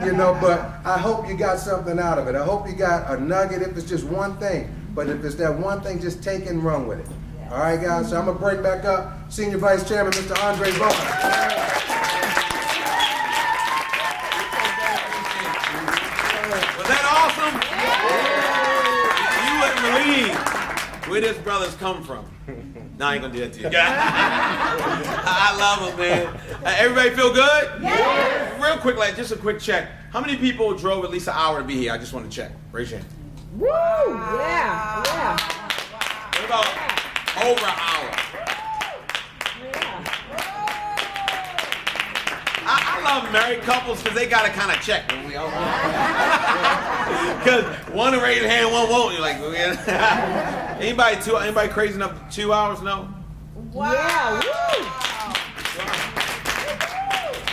You know, but I hope you got something out of it. I hope you got a nugget if it's just one thing. But if it's that one thing, just take and run with it. All right, guys, so I'm going to bring back up Senior Vice Chairman, Mr. Andre Vaughn. Was that awesome? You wouldn't believe where this brother's come from. No, I ain't gonna do that to you. I love him, man. Everybody feel good? Yes. Real quick, like just a quick check. How many people drove at least an hour to be here? I just want to check. Raise your hand. Woo! Yeah, yeah. What about over an hour? I love married couples because they got to kind of check. Because one will raise a hand, one won't. You're like, anybody crazy enough 2 hours? No? Wow. Yeah,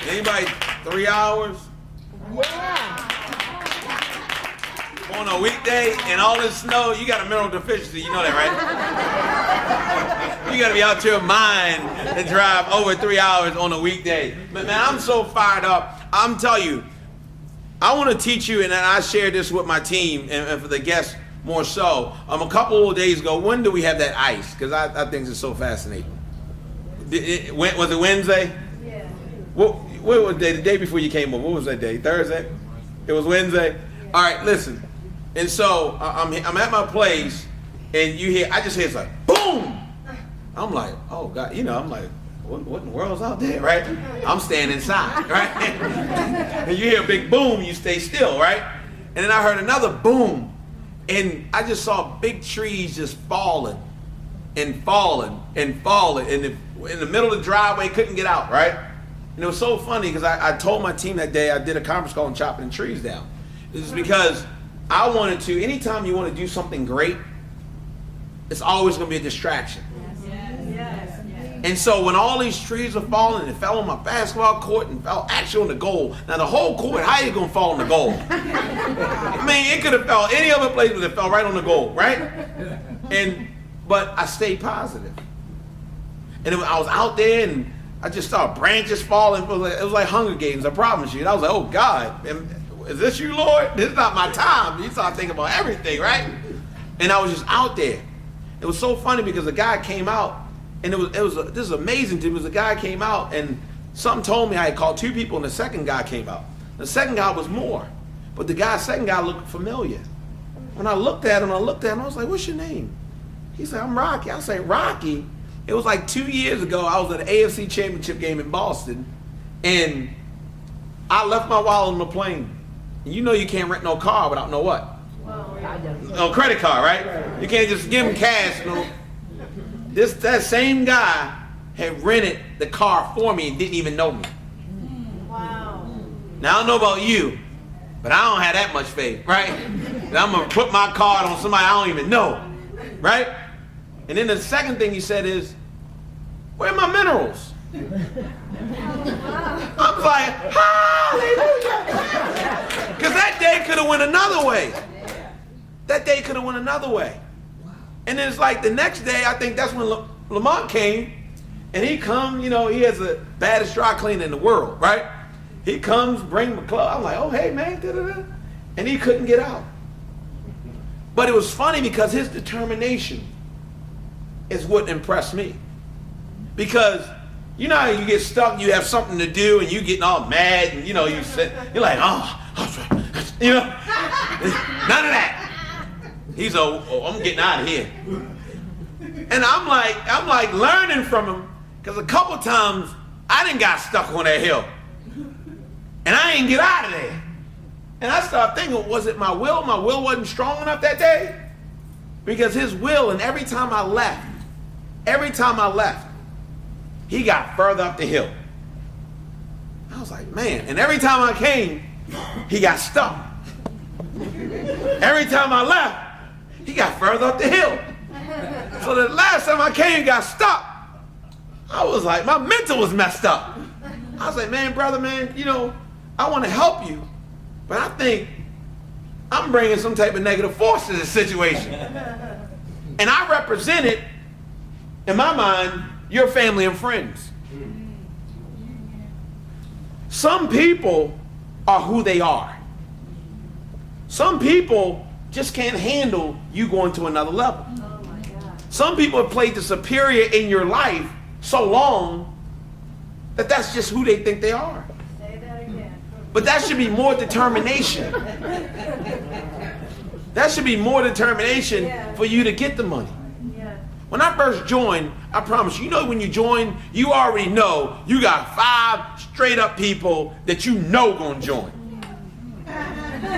woo! Anybody 3 hours? Yeah. On a weekday and all this snow, you got a mineral deficiency. You know that, right? You got to be out your mind and drive over 3 hours on a weekday. But man, I'm so fired up. I'm telling you, I want to teach you, and I shared this with my team and for the guests more so. A couple of days ago, when do we have that ice? Because I think it's so fascinating. Was it Wednesday? Yeah. What was the day before you came over? What was that day? Thursday? It was Wednesday? All right, listen. And so I'm at my place, and I just hear it's like, boom! I'm like, oh God, I'm like, what in the world's out there, right? I'm staying inside, right? And you hear a big boom, you stay still, right? And then I heard another boom, and I just saw big trees just falling and falling and falling, and in the middle of the driveway, couldn't get out, right? And it was so funny because I told my team that day, I did a conference call on chopping trees down. It's because I wanted to, anytime you want to do something great, it's always going to be a distraction. Yes. And so when all these trees are falling, it fell on my basketball court and fell actually on the goal. Now the whole court, how you going to fall on the goal? I mean, it could have fell any other place, but it fell right on the goal, right? But I stayed positive. And I was out there and I just saw branches falling. It was like Hunger Games, I promise you. And I was like, oh God, is this you, Lord? This is not my time. You start thinking about everything, right? And I was just out there. It was so funny because the guy came out, and this is amazing to me. The guy came out, and something told me I had called 2 people, and the second guy came out. The second guy was more, but the second guy looked familiar. When I looked at him, I was like, what's your name? He said, I'm Rocky. I said, Rocky? It was like 2 years ago, I was at an AFC championship game in Boston, and I left my wallet on the plane. You know you can't rent no car without no what? No credit card, right? You can't just give him cash. That same guy had rented the car for me and didn't even know me. Wow. Now I don't know about you, but I don't have that much faith, right? That I'm gonna put my card on somebody I don't even know, right? And then the second thing he said is, where are my minerals? I was like, hallelujah. Because that day could have went another way. That day could have went another way. And then it's like the next day, I think that's when Lamont came, and he come, he has the baddest dry cleaner in the world, right? He comes, bring him a club. I'm like, oh, hey, man, da-da-da. And he couldn't get out. But it was funny because his determination is what impressed me. Because you know how you get stuck, you have something to do, and you getting all mad, and you're like, oh, none of that. He's I'm getting out of here. And I'm like learning from him, because a couple times I done got stuck on that hill, and I ain't get out of there. And I started thinking, was it my will? My will wasn't strong enough that day, because his will, and every time I left, he got further up the hill. I was like, man. And every time I came, he got stuck. Every time I left, he got further up the hill. So the last time I came, he got stuck. I was like, my mental was messed up. I was like, man, brother, man, I want to help you, but I think I'm bringing some type of negative force to this situation. And I represented, in my mind, your family and friends. Some people are who they are. Some people just can't handle you going to another level. Some people have played the superior in your life so long that that's just who they think they are. Say that again. But that should be more determination. That should be more determination for you to get the money. Yeah. When I first joined, I promise you, when you join, you already know you got 5 straight up people that you know gonna join.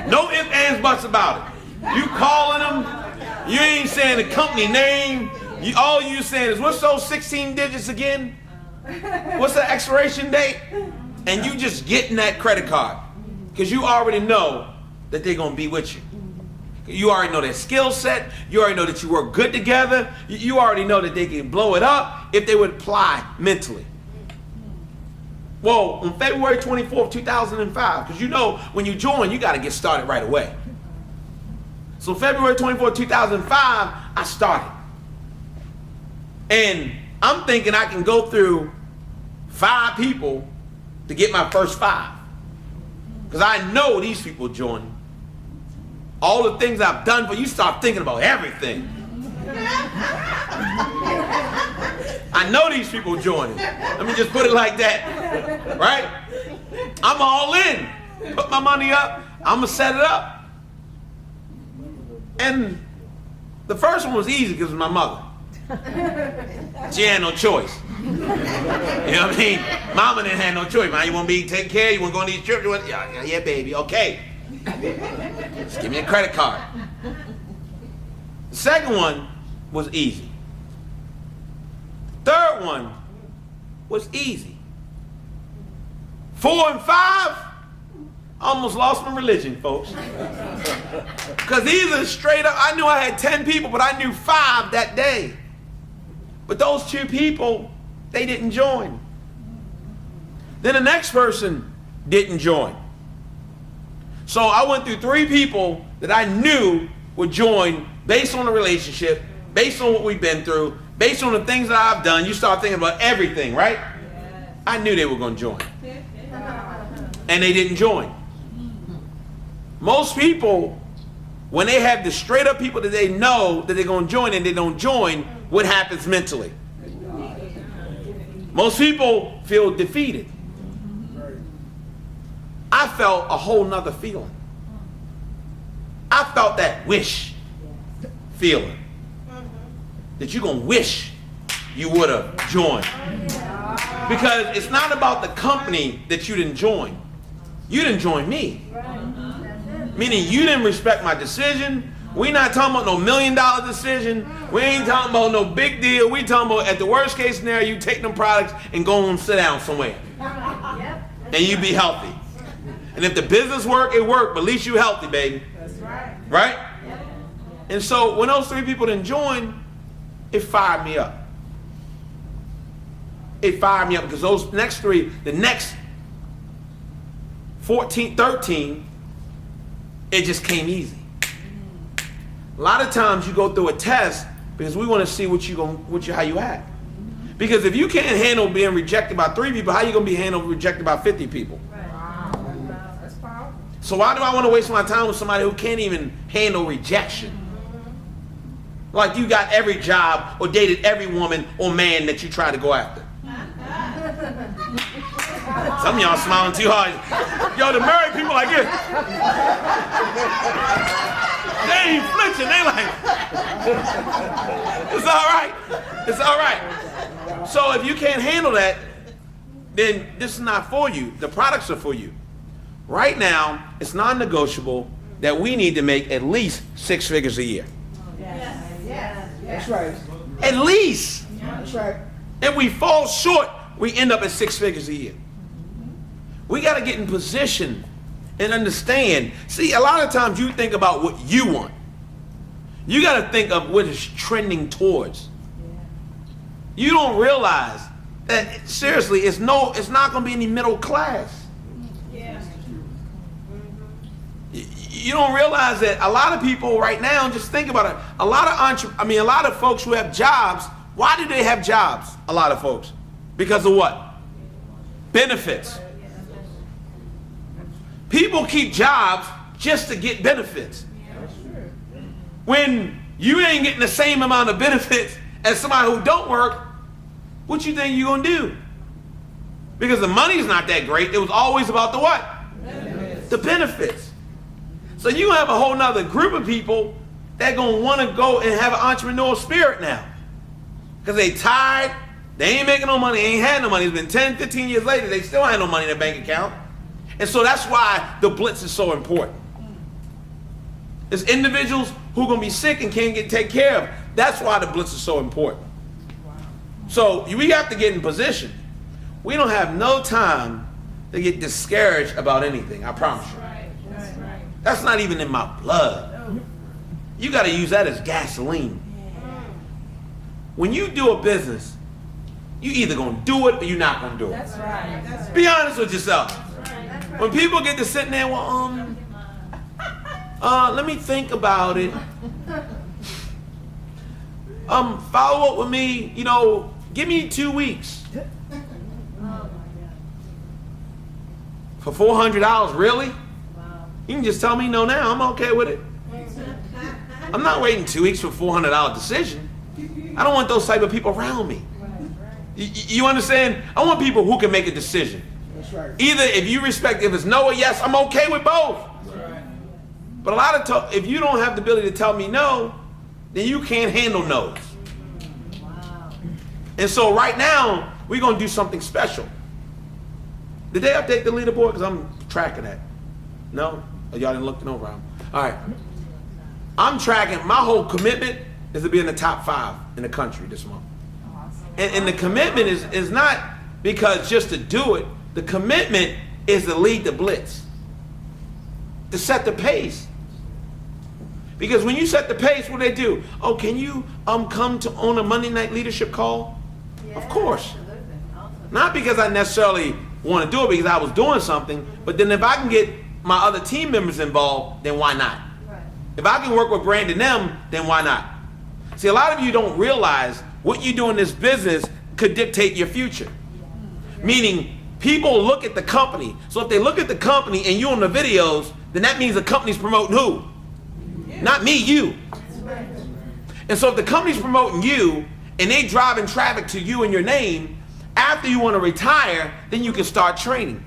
No ifs, ands, buts about it. You calling them, you ain't saying the company name. All you saying is, what's those 16 digits again? What's the expiration date? And you just getting that credit card because you already know that they're going to be with you. You already know their skill set. You already know that you work good together. You already know that they can blow it up if they would apply mentally. Well, on February 24th, 2005, because when you join, you got to get started right away. So February 24th, 2005, I started. And I'm thinking I can go through 5 people to get my first 5. Because I know these people joining. All the things I've done for you, start thinking about everything. I know these people joining. Let me just put it like that. Right? I'm all in. Put my money up. I'm going to set it up. And the first one was easy because it was my mother. She had no choice. You know what I mean? Mama didn't have no choice. Man, you want me to take care? You want to go on these trips? Yeah, baby. Okay. Just give me a credit card. The second one was easy. Third one was easy. 4 and 5, I almost lost my religion, folks. Because these are straight up, I knew I had 10 people, but I knew 5 that day. But those 2 people, they didn't join. Then the next person didn't join. So I went through 3 people that I knew would join based on the relationship, based on what we've been through, based on the things that I've done. You start thinking about everything, right? Yes. I knew they were going to join. And they didn't join. Most people, when they have the straight up people that they know that they're going to join and they don't join, what happens mentally? Most people feel defeated. I felt a whole nother feeling. I felt that wish feeling. That you're going to wish you would have joined. Because it's not about the company that you didn't join. You didn't join me. Meaning you didn't respect my decision. We're not talking about no $1 million decision. We ain't talking about no big deal. We talking about at the worst case scenario, you take them products and go and sit down somewhere. And you be healthy. And if the business work, it worked, but at least you healthy, baby. That's right. Right? And so when those 3 people didn't join, it fired me up. It fired me up because those next 3, the next 14, 13, it just came easy. A lot of times you go through a test because we want to see how you act. Because if you can't handle being rejected by 3 people, how are you going to be rejected by 50 people? That's powerful. So why do I want to waste my time with somebody who can't even handle rejection? Like you got every job or dated every woman or man that you try to go after. Some of y'all smiling too hard. Yo, the married people like this. They ain't flinching. They like, it's all right. It's all right. So if you can't handle that, then this is not for you. The products are for you. Right now, it's non-negotiable that we need to make at least 6 figures a year. Yes. That's right. At least. That's right. If we fall short, we end up at 6 figures a year. We got to get in position and understand. See, a lot of times you think about what you want. You got to think of what is trending towards. You don't realize that seriously, it's not going to be any middle class. Yeah. You don't realize that a lot of people right now, just think about it. A lot of folks who have jobs. Why do they have jobs? A lot of folks, because of what? Benefits. People keep jobs just to get benefits. When you ain't getting the same amount of benefits as somebody who don't work, what you think you're going to do? Because the money's not that great. It was always about the what? Benefits. The benefits. So you have a whole nother group of people that going to want to go and have an entrepreneurial spirit now. Because they tired. They ain't making no money. They ain't had no money. It's been 10, 15 years later. They still ain't no money in their bank account. And so that's why the blitz is so important. There's individuals who are going to be sick and can't get taken care of. That's why the blitz is so important. So we have to get in position. We don't have no time to get discouraged about anything, I promise you. That's not even in my blood. You got to use that as gasoline. When you do a business, you either going to do it or you're not going to do it. That's right. Be honest with yourself. When people get to sitting there, well, let me think about it. Follow up with me, give me 2 weeks. For $400, really? You can just tell me no now. I'm okay with it. I'm not waiting 2 weeks for a $400 decision. I don't want those type of people around me. You understand? I want people who can make a decision. Either if you respect, if it's no or yes, I'm okay with both. But a lot of if you don't have the ability to tell me no, then you can't handle no's. And so right now, we're going to do something special. Did they update the leaderboard? Because I'm tracking that. No? Oh, y'all didn't look no around. All right. I'm tracking. My whole commitment is to be in the top 5 in the country this month. And the commitment is not because just to do it. The commitment is to lead the blitz. To set the pace. Because when you set the pace, what do they do? Oh, can you come to on a Monday night leadership call? Of course. Not because I necessarily want to do it because I was doing something, but then if I can get my other team members involved, then why not? If I can work with Brandon them, then why not? See, a lot of you don't realize what you do in this business could dictate your future. Meaning, people look at the company. So if they look at the company and you on the videos, then that means the company's promoting who? Not me, you. And so if the company's promoting you and they driving traffic to you and your name, after you want to retire, then you can start training.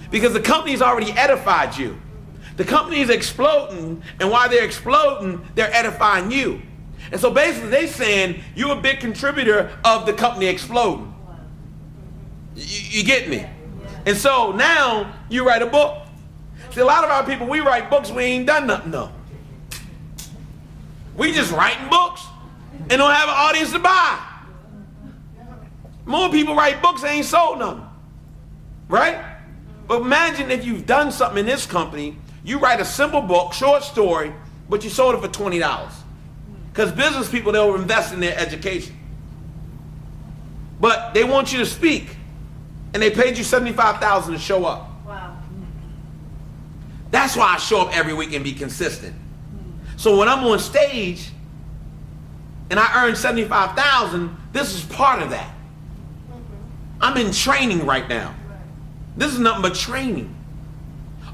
Because the company's already edified you. The company is exploding, and while they're exploding, they're edifying you. And so basically they're saying you're a big contributor of the company exploding. You get me? And so now you write a book. See, a lot of our people, we write books, we ain't done nothing though. We just writing books and don't have an audience to buy. More people write books, they ain't sold nothing. Right? But imagine if you've done something in this company, you write a simple book, short story, but you sold it for $20. Because business people, they'll invest in their education. But they want you to speak. And they paid you $75,000 to show up. Wow. That's why I show up every week and be consistent. So when I'm on stage and I earn $75,000, this is part of that. I'm in training right now. This is nothing but training.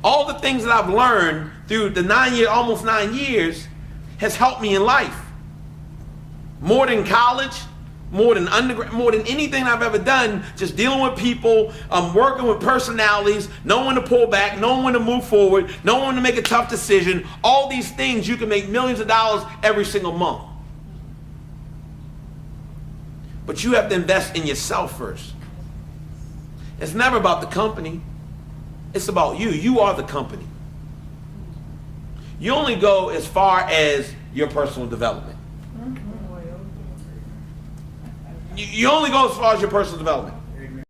All the things that I've learned through the almost 9 years has helped me in life. More than college, more than undergrad, more than anything I've ever done, just dealing with people, working with personalities, knowing when to pull back, knowing when to move forward, knowing when to make a tough decision. All these things, you can make millions of dollars every single month. But you have to invest in yourself first. It's never about the company. It's about you. You are the company. You only go as far as your personal development. You only go as far as your personal development.